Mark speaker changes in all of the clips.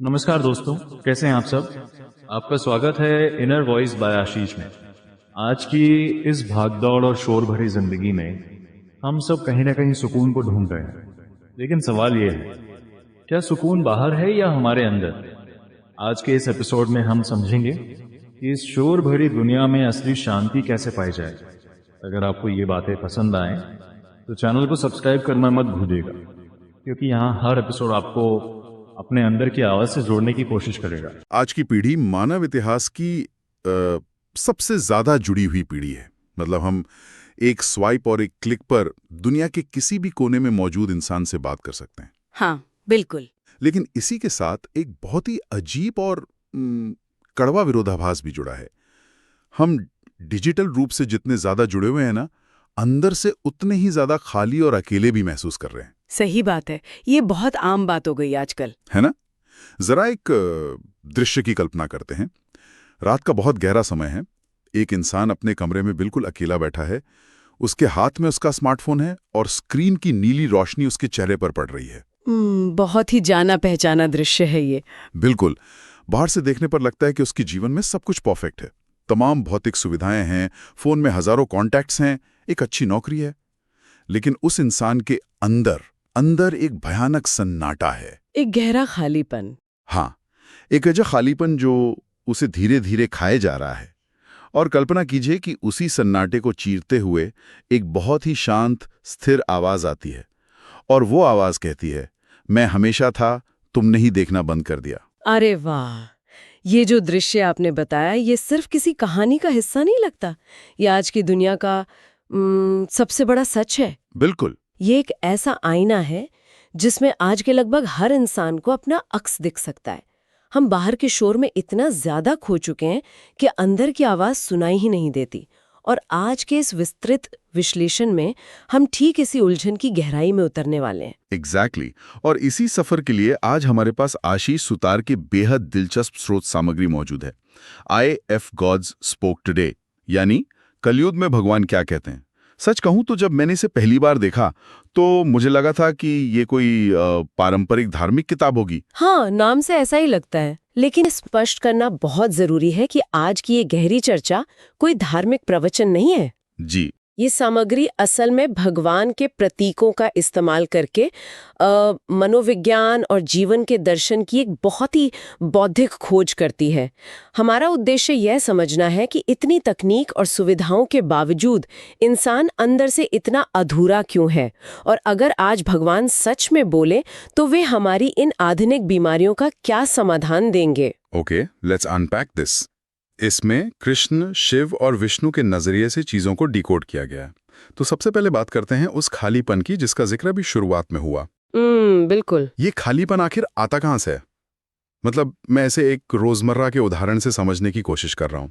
Speaker 1: नमस्कार दोस्तों, कैसे हैं आप सब। आपका स्वागत है इनर वॉइस बाय आशीष में। आज की इस भागदौड़ और शोर भरी जिंदगी में हम सब कहीं ना कहीं सुकून को ढूंढ रहे हैं। लेकिन सवाल ये है, क्या सुकून बाहर है या हमारे अंदर। आज के इस एपिसोड में हम समझेंगे कि इस शोर भरी दुनिया में असली शांति कैसे पाई जाए। अगर आपको ये बातें पसंद आए तो चैनल को सब्सक्राइब करना मत भूलिएगा, क्योंकि यहाँ हर एपिसोड आपको अपने अंदर की आवाज से जोड़ने की कोशिश करेगा।
Speaker 2: आज की पीढ़ी मानव इतिहास की सबसे ज्यादा जुड़ी हुई पीढ़ी है। मतलब हम एक स्वाइप और एक क्लिक पर दुनिया के किसी भी कोने में मौजूद इंसान से बात कर सकते हैं।
Speaker 3: हाँ, बिल्कुल।
Speaker 2: लेकिन इसी के साथ एक बहुत ही अजीब और कड़वा विरोधाभास भी जुड़ा है। हम डिजिटल रूप से जितने ज्यादा जुड़े हुए हैं ना, अंदर से उतने ही ज्यादा खाली और अकेले भी महसूस कर रहे हैं।
Speaker 3: सही बात है, ये बहुत आम बात हो गई आजकल,
Speaker 2: है ना। जरा एक दृश्य की कल्पना करते हैं। रात का बहुत गहरा समय है। एक इंसान अपने कमरे में बिल्कुल अकेला बैठा है। उसके हाथ में उसका स्मार्टफोन है और स्क्रीन की नीली रोशनी उसके चेहरे पर पड़ रही है।
Speaker 3: बहुत ही जाना पहचाना दृश्य है ये।
Speaker 2: बिल्कुल। बाहर से देखने पर लगता है कि उसके जीवन में सब कुछ परफेक्ट है। तमाम भौतिक सुविधाएं हैं, फोन में हजारों कॉन्टैक्ट्स हैं, एक अच्छी नौकरी है। लेकिन उस इंसान के अंदर एक भयानक सन्नाटा है,
Speaker 3: एक गहरा खालीपन।
Speaker 2: हाँ, एक अजब खालीपन जो उसे धीरे धीरे खाए जा रहा है। और कल्पना कीजिए कि उसी सन्नाटे को चीरते हुए एक बहुत ही शांत स्थिर आवाज आती है, और वो आवाज कहती है, मैं हमेशा था, तुमने ही देखना बंद कर दिया।
Speaker 3: अरे वाह, ये जो दृश्य आपने बताया, ये सिर्फ किसी कहानी का हिस्सा नहीं लगता। ये आज की दुनिया का सबसे बड़ा सच है।
Speaker 2: बिल्कुल।
Speaker 3: ये एक ऐसा आईना है जिसमें आज के लगभग हर इंसान को अपना अक्स दिख सकता है। हम बाहर के शोर में इतना ज्यादा खो चुके हैं कि अंदर की आवाज सुनाई ही नहीं देती। और आज के इस विस्तृत विश्लेषण में हम ठीक इसी उलझन की गहराई में उतरने वाले हैं।
Speaker 2: एग्जैक्टली। और इसी सफर के लिए आज हमारे पास आशीष सुतार की बेहद दिलचस्प स्रोत सामग्री मौजूद है। If gods spoke today, यानी कलयुग में भगवान क्या कहते हैं। सच कहूं तो जब मैंने इसे पहली बार देखा तो मुझे लगा था कि ये कोई पारंपरिक धार्मिक किताब होगी।
Speaker 3: हाँ, नाम से ऐसा ही लगता है। लेकिन स्पष्ट करना बहुत जरूरी है कि आज की ये गहरी चर्चा कोई धार्मिक प्रवचन नहीं है।
Speaker 2: जी।
Speaker 3: ये सामग्री असल में भगवान के प्रतीकों का इस्तेमाल करके मनोविज्ञान और जीवन के दर्शन की एक बहुत ही बौद्धिक खोज करती है। हमारा उद्देश्य यह समझना है कि इतनी तकनीक और सुविधाओं के बावजूद इंसान अंदर से इतना अधूरा क्यों है, और अगर आज भगवान सच में बोले तो वे हमारी इन आधुनिक बीमारियों का क्या समाधान देंगे।
Speaker 2: Okay, let's unpack this. इसमें कृष्ण, शिव और विष्णु के नजरिए से चीजों को डिकोड किया गया है। तो सबसे पहले बात करते हैं उस खालीपन की जिसका जिक्र भी शुरुआत में हुआ।
Speaker 3: बिल्कुल।
Speaker 2: ये खालीपन आखिर आता कहां से है? मतलब मैं इसे एक रोजमर्रा के उदाहरण से समझने की कोशिश कर रहा हूं।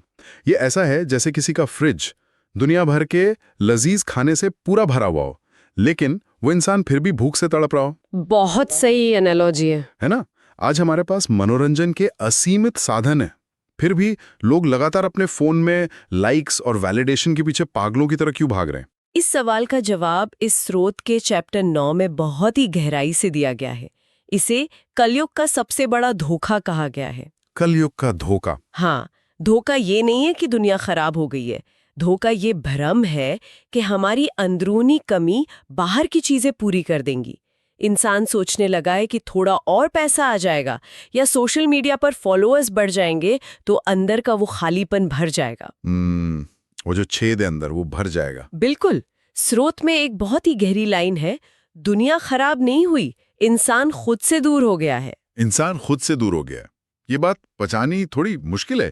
Speaker 2: ये ऐसा है जैसे किसी का फ्रिज दुनिया भर के लजीज खाने से पूरा भरा हुआ हो, लेकिन वो इंसान फिर भी भूख से तड़प रहा हो।
Speaker 3: बहुत सही एनालॉजी है
Speaker 2: ना। आज हमारे पास मनोरंजन के असीमित साधन है, फिर भी लोग लगातार अपने फोन में लाइक्स और वैलिडेशन के पीछे पागलों की तरह क्यों भाग रहे हैं?
Speaker 3: इस सवाल का जवाब इस स्रोत के चैप्टर 9 में बहुत ही गहराई से दिया गया है। इसे कलयुग का सबसे बड़ा धोखा कहा गया है।
Speaker 2: कलयुग का धोखा?
Speaker 3: हाँ, धोखा ये नहीं है कि दुनिया खराब हो गई है। धोखा ये भ्रम है कि हमारी अंदरूनी कमी बाहर की चीजें पूरी कर देंगी। इंसान सोचने लगा है कि थोड़ा और पैसा आ जाएगा या सोशल मीडिया पर फॉलोअर्स बढ़ जाएंगे तो अंदर का वो खालीपन भर जाएगा।
Speaker 2: वो जो छेद है अंदर वो भर जाएगा।
Speaker 3: बिल्कुल। स्रोत में एक बहुत ही गहरी लाइन है, दुनिया खराब नहीं हुई, इंसान खुद से दूर हो गया है।
Speaker 2: इंसान खुद से दूर हो गया है। ये बात पचानी थोड़ी मुश्किल है,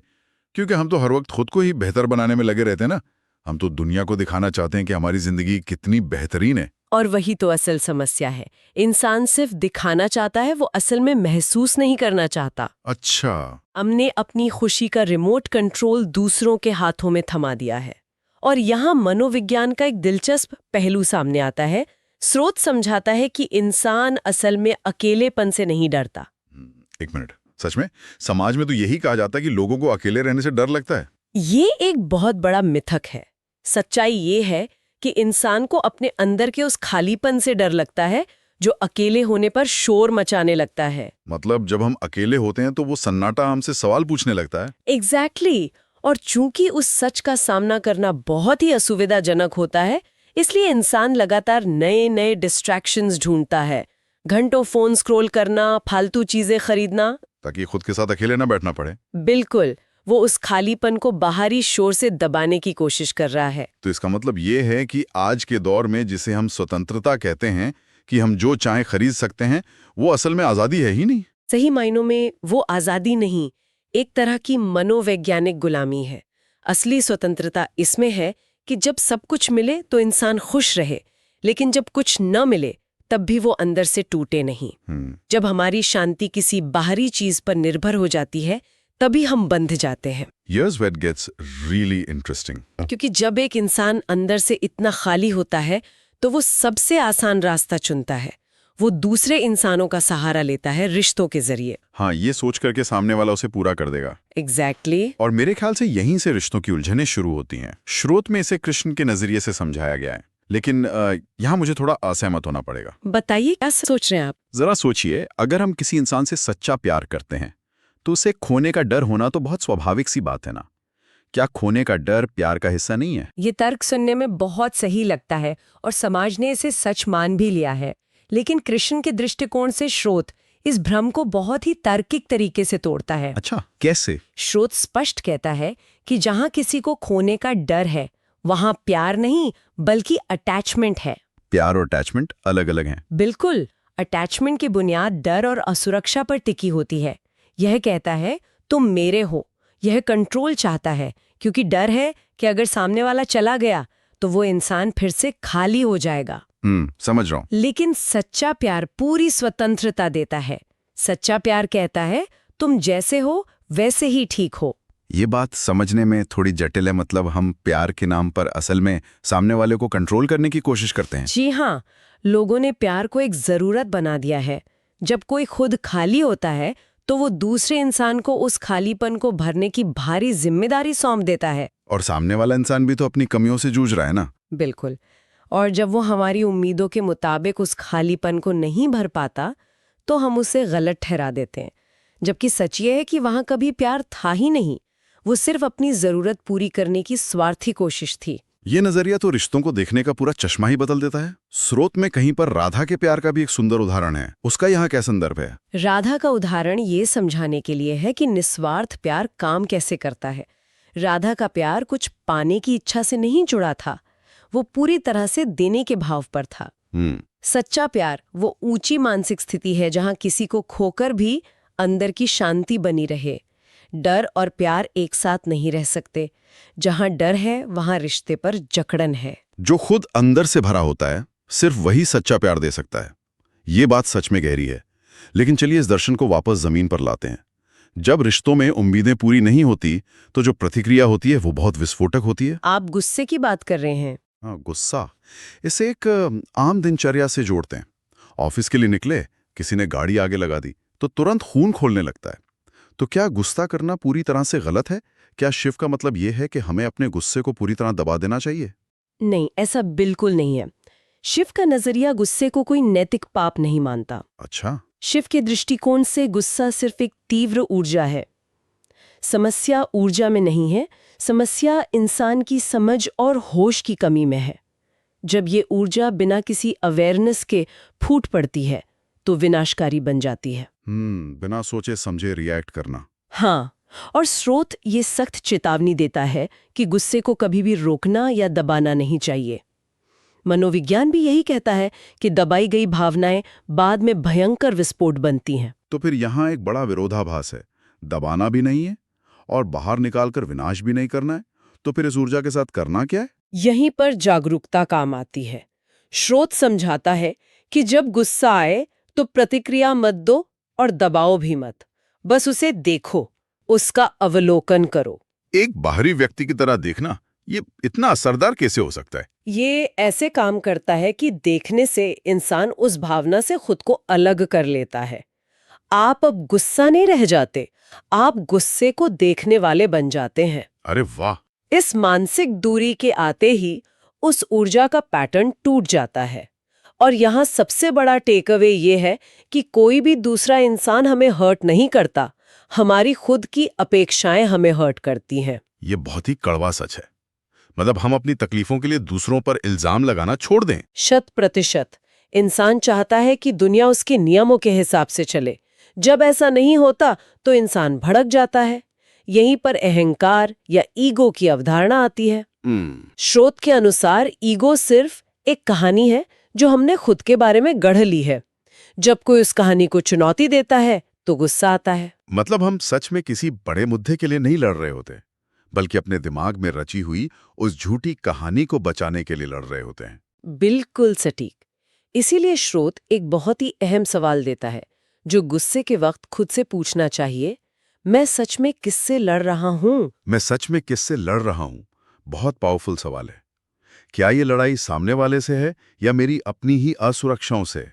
Speaker 2: क्योंकि हम तो हर वक्त खुद को ही बेहतर बनाने में लगे रहते हैं ना। हम तो दुनिया को दिखाना चाहते हैं कि हमारी जिंदगी कितनी बेहतरीन है।
Speaker 3: और वही तो असल समस्या है। इंसान सिर्फ दिखाना चाहता है, वो असल में महसूस नहीं करना चाहता।
Speaker 2: अच्छा।
Speaker 3: हमने अपनी खुशी का रिमोट कंट्रोल दूसरों के हाथों में थमा दिया है। और यहाँ मनोविज्ञान का एक दिलचस्प पहलू सामने आता है। स्रोत समझाता है कि इंसान असल में अकेलेपन से नहीं डरता।
Speaker 2: एक मिनट, सच में समाज में तो यही कहा जाता है कि लोगों को अकेले रहने से डर लगता है।
Speaker 3: ये एक बहुत बड़ा मिथक है। सच्चाई ये है कि इंसान को अपने अंदर के उस खालीपन से डर लगता है जो अकेले होने पर शोर मचाने लगता है।
Speaker 2: मतलब जब हम अकेले होते हैं तो वो सन्नाटा हमसे सवाल पूछने लगता है।
Speaker 3: एग्जैक्टली और चूंकि उस सच का सामना करना बहुत ही असुविधाजनक होता है, इसलिए इंसान लगातार नए नए डिस्ट्रैक्शंस ढूंढता है। घंटों फोन स्क्रॉल करना, फालतू चीजें खरीदना,
Speaker 2: ताकि खुद के साथ अकेले ना बैठना पड़े।
Speaker 3: बिल्कुल वो उस खालीपन को बाहरी शोर से दबाने की कोशिश कर रहा है।
Speaker 2: तो इसका मतलब ये है कि आज के दौर में जिसे हम स्वतंत्रता कहते हैं कि हम जो चाहें खरीद सकते हैं, वो असल में आज़ादी है ही नहीं।
Speaker 3: सही मायनों में वो आज़ादी नहीं, एक तरह की मनोवैज्ञानिक गुलामी है। असली स्वतंत्रता इसमें है कि जब सब कुछ मिले तो इंसान खुश रहे, लेकिन जब कुछ न मिले तब भी वो अंदर से टूटे नहीं। जब हमारी शांति किसी बाहरी चीज पर निर्भर हो जाती है तभी हम बंध जाते हैं।
Speaker 2: Here's where it gets really interesting.
Speaker 3: क्योंकि जब एक इंसान अंदर से इतना खाली होता है तो वो सबसे आसान रास्ता चुनता है। वो दूसरे इंसानों का सहारा लेता है रिश्तों के जरिए।
Speaker 2: हाँ, ये सोच करके सामने वाला उसे पूरा कर देगा।
Speaker 3: एग्जैक्टली
Speaker 2: और मेरे ख्याल से यहीं से रिश्तों की उलझनें शुरू होती हैं। स्रोत में इसे कृष्ण के नजरिए से समझाया गया है, लेकिन यहाँ मुझे थोड़ा असहमत होना पड़ेगा।
Speaker 3: बताइए क्या सोच रहे हैं आप?
Speaker 2: जरा सोचिए, अगर हम किसी इंसान से सच्चा प्यार करते हैं तो उसे खोने का डर होना तो बहुत स्वाभाविक सी बात है ना। क्या खोने का डर प्यार का हिस्सा नहीं है?
Speaker 3: ये तर्क सुनने में बहुत सही लगता है और समाज ने इसे सच मान भी लिया है, लेकिन कृष्ण के दृष्टिकोण से स्रोत इस भ्रम को बहुत ही तार्किक तरीके से तोड़ता है।
Speaker 2: अच्छा, कैसे?
Speaker 3: स्रोत स्पष्ट कहता है कि जहां किसी को खोने का डर है वहां प्यार नहीं बल्कि अटैचमेंट है।
Speaker 2: प्यार और अटैचमेंट अलग अलग हैं।
Speaker 3: बिल्कुल, अटैचमेंट की बुनियाद डर और असुरक्षा पर टिकी होती है। यह कहता है तुम मेरे हो, यह कंट्रोल चाहता है क्योंकि डर है कि अगर सामने वाला चला गया तो वो इंसान फिर से खाली हो जाएगा।
Speaker 2: समझ रहा हूँ।
Speaker 3: लेकिन सच्चा प्यार पूरी स्वतंत्रता देता है। सच्चा प्यार कहता है तुम जैसे हो वैसे ही ठीक हो।
Speaker 2: ये बात समझने में थोड़ी जटिल है। मतलब हम प्यार के नाम पर असल में सामने वाले को कंट्रोल करने की कोशिश करते हैं।
Speaker 3: जी हाँ, लोगों ने प्यार को एक जरूरत बना दिया है। जब कोई खुद खाली होता है तो वो दूसरे इंसान को उस खालीपन को भरने की भारी जिम्मेदारी सौंप देता है।
Speaker 2: और सामने वाला इंसान भी तो अपनी कमियों से जूझ रहा है ना।
Speaker 3: बिल्कुल। और जब वो हमारी उम्मीदों के मुताबिक उस खालीपन को नहीं भर पाता तो हम उसे गलत ठहरा देते हैं, जबकि सच ये है कि वहां कभी प्यार था ही नहीं। वो सिर्फ अपनी जरूरत पूरी करने की स्वार्थी कोशिश थी।
Speaker 2: ये नजरिया तो रिश्तों को देखने का पूरा चश्मा ही बदल देता है। स्रोत में कहीं पर राधा के प्यार का भी एक सुंदर उदाहरण है। उसका यहाँ क्या संदर्भ है?
Speaker 3: राधा का उदाहरण ये समझाने के लिए है कि निस्वार्थ प्यार काम कैसे करता है। राधा का प्यार कुछ पाने की इच्छा से नहीं जुड़ा था, वो पूरी तरह से देने के भाव पर था। सच्चा प्यार वो ऊंची मानसिक स्थिति है जहां किसी को खोकर भी अंदर की शांति बनी रहे। डर और प्यार एक साथ नहीं रह सकते। जहां डर है वहां रिश्ते पर जकड़न है।
Speaker 2: जो खुद अंदर से भरा होता है सिर्फ वही सच्चा प्यार दे सकता है। ये बात सच में गहरी है। लेकिन चलिए इस दर्शन को वापस जमीन पर लाते हैं। जब रिश्तों में उम्मीदें पूरी नहीं होती तो जो प्रतिक्रिया होती है वो बहुत विस्फोटक होती है।
Speaker 3: आप गुस्से की बात कर रहे हैं?
Speaker 2: हाँ, गुस्सा। इसे एक आम दिनचर्या से जोड़ते हैं। ऑफिस के लिए निकले, किसी ने गाड़ी आगे लगा दी तो तुरंत खून खोलने लगता है। तो क्या गुस्सा करना पूरी तरह से गलत है? क्या शिव का मतलब यह है कि हमें अपने गुस्से को पूरी तरह दबा देना चाहिए?
Speaker 3: नहीं, ऐसा बिल्कुल नहीं है। शिव का नजरिया गुस्से को कोई नैतिक पाप नहीं मानता।
Speaker 2: अच्छा।
Speaker 3: शिव के दृष्टिकोण से गुस्सा सिर्फ एक तीव्र ऊर्जा है। समस्या ऊर्जा में नहीं है, समस्या इंसान की समझ और होश की कमी में है। जब ये ऊर्जा बिना किसी अवेयरनेस के फूट पड़ती है तो विनाशकारी बन जाती है।
Speaker 2: बिना सोचे समझे रिएक्ट करना।
Speaker 3: हाँ, और स्रोत ये सख्त चेतावनी देता है कि गुस्से को कभी भी रोकना या दबाना नहीं चाहिए। मनोविज्ञान भी यही कहता है कि दबाई गई भावनाएं बाद में भयंकर विस्फोट बनती हैं।
Speaker 2: तो फिर यहाँ एक बड़ा विरोधाभास है। दबाना भी नहीं है और बाहर निकालकर विनाश भी नहीं करना है। तो फिर इस ऊर्जा के साथ करना क्या है?
Speaker 3: यहीं पर जागरूकता काम आती है। स्रोत समझाता है कि जब गुस्सा आए तो प्रतिक्रिया मत दो और दबाओ भी मत, बस उसे देखो, उसका अवलोकन करो।
Speaker 2: एक बाहरी व्यक्ति की तरह देखना, ये इतना असरदार कैसे हो सकता है?
Speaker 3: ये ऐसे काम करता है कि देखने से इंसान उस भावना से खुद को अलग कर लेता है। आप अब गुस्सा नहीं रह जाते, आप गुस्से को देखने वाले बन जाते हैं।
Speaker 2: अरे वाह!
Speaker 3: इस मानसिक दूरी के आते ही उस ऊर्जा का पैटर्न टूट जाता है। और यहाँ सबसे बड़ा टेक अवे ये है कि कोई भी दूसरा इंसान हमें हर्ट नहीं करता, हमारी खुद की अपेक्षाएं हमें हर्ट करती हैं।
Speaker 2: ये बहुत ही कड़वा सच है। मतलब हम अपनी तकलीफों के लिए दूसरों पर इल्जाम लगाना छोड़ दें।
Speaker 3: 100%। इंसान चाहता है कि दुनिया उसके नियमों के हिसाब से चले। जब ऐसा नहीं होता तो इंसान भड़क जाता है। यहीं पर अहंकार या ईगो की अवधारणा आती है। स्रोत के अनुसार ईगो सिर्फ एक कहानी है जो हमने खुद के बारे में गढ़ ली है। जब कोई उस कहानी को चुनौती देता है तो गुस्सा आता है।
Speaker 2: मतलब हम सच में किसी बड़े मुद्दे के लिए नहीं लड़ रहे होते, बल्कि अपने दिमाग में रची हुई उस झूठी कहानी को बचाने के लिए लड़ रहे होते हैं।
Speaker 3: बिल्कुल सटीक। इसीलिए स्रोत एक बहुत ही अहम सवाल देता है जो गुस्से के वक्त खुद से पूछना चाहिए, मैं सच में किससे लड़ रहा हूं?
Speaker 2: मैं सच में किससे लड़ रहा हूं? बहुत पावरफुल सवाल है। क्या ये लड़ाई सामने वाले से है या मेरी अपनी ही असुरक्षाओं से?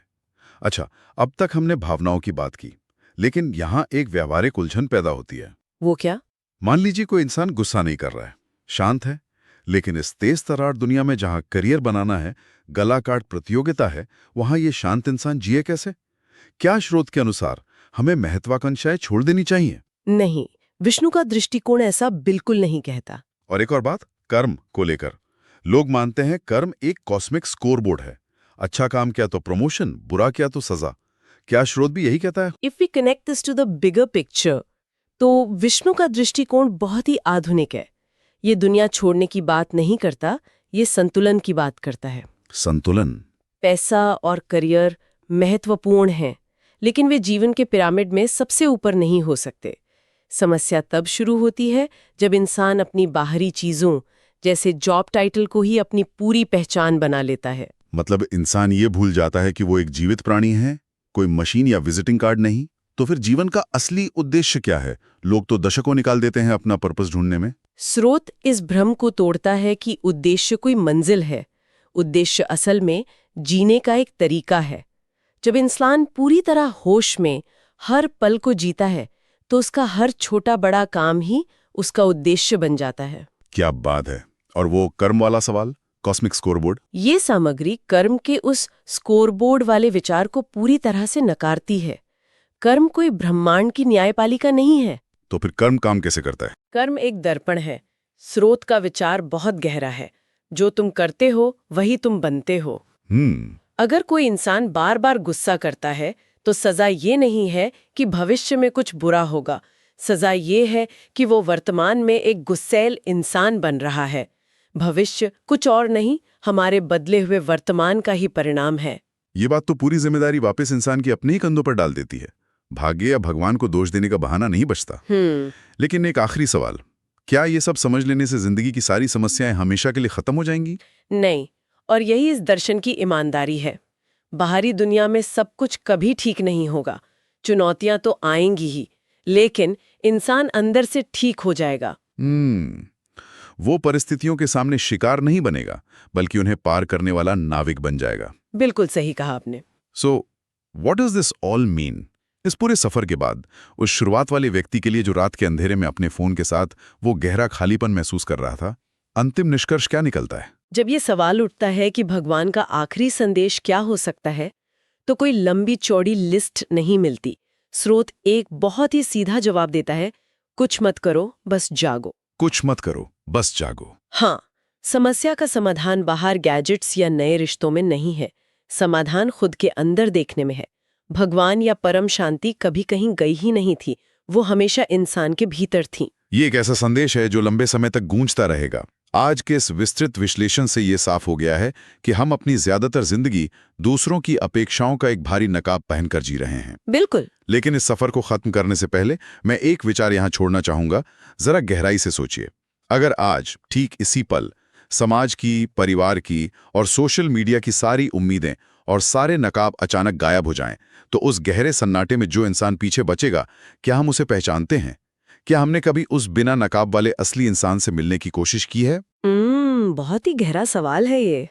Speaker 2: अच्छा, अब तक हमने भावनाओं की बात की, लेकिन यहां एक व्यावहारिक उलझन पैदा होती है।
Speaker 3: वो क्या?
Speaker 2: मान लीजिए कोई इंसान गुस्सा नहीं कर रहा है, शांत है, लेकिन इस तेज तर्रार दुनिया में जहां करियर बनाना है, गला काट प्रतियोगिता है, वहां ये शांत इंसान जिए कैसे? क्या स्रोत के अनुसार हमें महत्वाकांक्षाएं छोड़ देनी चाहिए?
Speaker 3: नहीं, विष्णु का दृष्टिकोण ऐसा बिल्कुल नहीं कहता।
Speaker 2: और एक और बात, कर्म को लेकर लोग मानते हैं कर्म एक कॉस्मिक स्कोरबोर्ड है। अच्छा काम किया तो प्रमोशन, बुरा किया तो सजा। क्या स्रोत भी यही कहता है?
Speaker 3: If we connect this to the bigger picture, तो विष्णु का दृष्टिकोण बहुत ही आधुनिक है। ये दुनिया छोड़ने की बात नहीं करता, ये संतुलन की बात करता है।
Speaker 2: संतुलन।
Speaker 3: पैसा और करियर महत्वपूर्ण हैं, लेकिन वे जीवन के पिरामिड में सबसे ऊपर नहीं हो सकते। समस्या तब शुरू होती है जब इंसान अपनी बाहरी चीजों जैसे जॉब टाइटल को ही अपनी पूरी पहचान बना लेता है।
Speaker 2: मतलब इंसान ये भूल जाता है कि वो एक जीवित प्राणी है, कोई मशीन या विजिटिंग कार्ड नहीं। तो फिर जीवन का असली उद्देश्य क्या है? लोग तो दशकों निकाल देते हैं अपना पर्पस ढूंढने में।
Speaker 3: स्रोत इस भ्रम को तोड़ता है कि उद्देश्य कोई मंजिल है। उद्देश्य असल में जीने का एक तरीका है। जब इंसान पूरी तरह होश में हर पल को जीता है तो उसका हर छोटा बड़ा काम ही उसका उद्देश्य बन जाता है।
Speaker 2: क्या बात है। और वो कर्म वाला सवाल, कॉस्मिक स्कोरबोर्ड?
Speaker 3: ये सामग्री कर्म के उस स्कोरबोर्ड वाले विचार को पूरी तरह से नकारती है। कर्म कोई ब्रह्मांड की न्यायपालिका नहीं है।
Speaker 2: तो फिर कर्म काम कैसे करता है?
Speaker 3: कर्म एक दर्पण है। स्रोत का विचार बहुत गहरा है। जो तुम करते हो वही तुम बनते हो। अगर कोई इंसान बार बार गुस्सा करता है तो सजा ये नहीं है कि भविष्य में कुछ बुरा होगा। सजा ये है कि वो वर्तमान में एक गुस्सैल इंसान बन रहा है। भविष्य कुछ और नहीं, हमारे बदले हुए वर्तमान का ही परिणाम है।
Speaker 2: ये बात तो पूरी जिम्मेदारी वापस इंसान की अपने ही कंधों पर डाल देती है। भाग्य या भगवान को दोष देने का बहाना नहीं बचता। लेकिन एक आखिरी सवाल, क्या ये सब समझ लेने से जिंदगी की सारी समस्याएं हमेशा के लिए खत्म हो जाएंगी?
Speaker 3: नहीं, और यही इस दर्शन की ईमानदारी है। बाहरी दुनिया में सब कुछ कभी ठीक नहीं होगा। चुनौतियां तो आएंगी ही, लेकिन इंसान अंदर से ठीक हो जाएगा।
Speaker 2: वो परिस्थितियों के सामने शिकार नहीं बनेगा, बल्कि उन्हें पार करने वाला नाविक बन जाएगा।
Speaker 3: बिल्कुल सही कहा आपने।
Speaker 2: So what does this all mean? इस पूरे सफर के बाद उस शुरुआत वाले व्यक्ति के लिए जो रात के अंधेरे में अपने फोन के साथ वो गहरा खालीपन महसूस कर रहा था, अंतिम निष्कर्ष क्या निकलता है?
Speaker 3: जब ये सवाल उठता है कि भगवान का आखिरी संदेश क्या हो सकता है, तो कोई लंबी चौड़ी लिस्ट नहीं मिलती। स्रोत एक बहुत ही सीधा जवाब देता है, कुछ मत करो, बस जागो।
Speaker 2: कुछ मत करो, बस जागो।
Speaker 3: हाँ, समस्या का समाधान बाहर गैजेट्स या नए रिश्तों में नहीं है। समाधान खुद के अंदर देखने में है। भगवान या परम शांति कभी कहीं गई ही नहीं थी, वो हमेशा इंसान के भीतर थी।
Speaker 2: ये एक ऐसा संदेश है जो लंबे समय तक गूंजता रहेगा। आज के इस विस्तृत विश्लेषण से ये साफ हो गया है कि हम अपनी ज्यादातर जिंदगी दूसरों की अपेक्षाओं का एक भारी नकाब पहनकर जी रहे हैं।
Speaker 3: बिल्कुल।
Speaker 2: लेकिन इस सफर को खत्म करने से पहले मैं एक विचार यहां छोड़ना चाहूंगा। जरा गहराई से सोचिए, अगर आज ठीक इसी पल समाज की, परिवार की और सोशल मीडिया की सारी उम्मीदें और सारे नकाब अचानक गायब हो जाएं, तो उस गहरे सन्नाटे में जो इंसान पीछे बचेगा, क्या हम उसे पहचानते हैं? क्या हमने कभी उस बिना नकाब वाले असली इंसान से मिलने की कोशिश की है?
Speaker 3: बहुत ही गहरा सवाल है ये।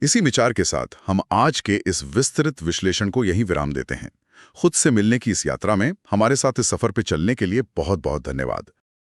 Speaker 2: इसी विचार के साथ हम आज के इस विस्तृत विश्लेषण को यहीं विराम देते हैं। खुद से मिलने की इस यात्रा में हमारे साथ इस सफर पे चलने के लिए बहुत बहुत धन्यवाद।